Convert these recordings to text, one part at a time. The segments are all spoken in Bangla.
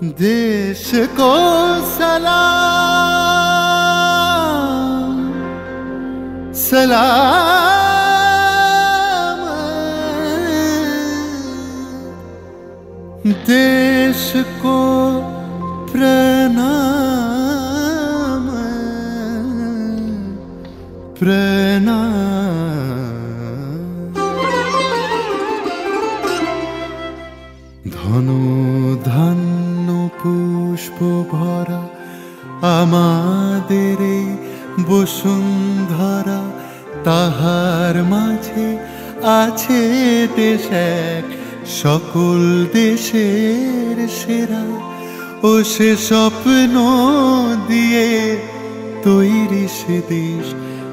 देश को सलाम सलाम, देश को प्रणाम प्रणाम। धनु धन्य पुष्प भरा आमादेर এই বসুন্ধরা, তাহার মাঝে আছে দেশ এক সকল দেশের সেরা। ও সে স্বপ্ন দিয়ে তৈরি সে দেশ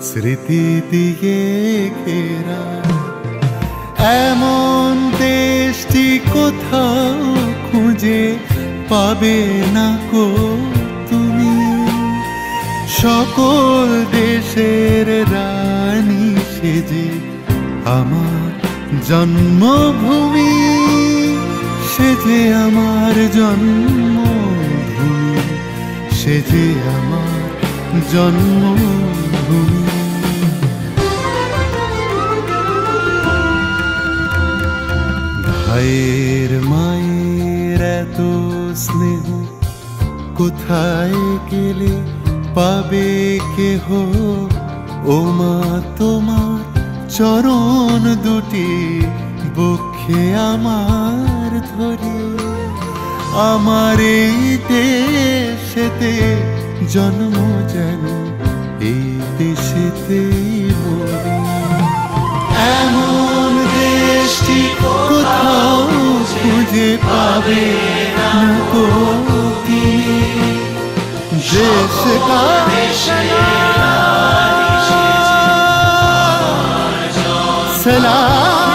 স্মৃতি দিয়ে ঘেরা। এমন দেশটি কোথাও খুঁজে পাবে না কো তুমি। সকল দেশের রানী সেজে আমার জন্মভূমি, সেজে আমার জন্মভূমি, সেজে আমার জন্মভূমি। ভাইয়ের মায়ের এত স্নেহ কোথায় গেলে পাবে কেহ। ও মা তোমার চরণ দুটি বক্ষে আমার ধরে, আমার এই দেশেতে জন্ম যেন এই দেশেতেই মরি। এমন দেশটি কোথাও খুঁজে পাবে না কো তুমি। देश का सलाम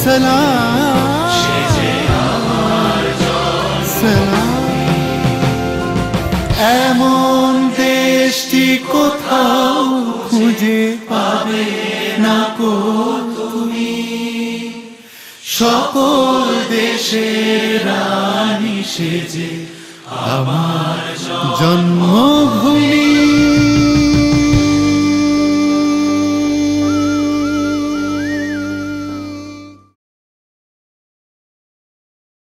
सलाम सलाम। এমন দেশটি কোথাও খুঁজে পাবে না কো তুমি। সকল দেশের রানী সেজে আমার জন্মভূমি।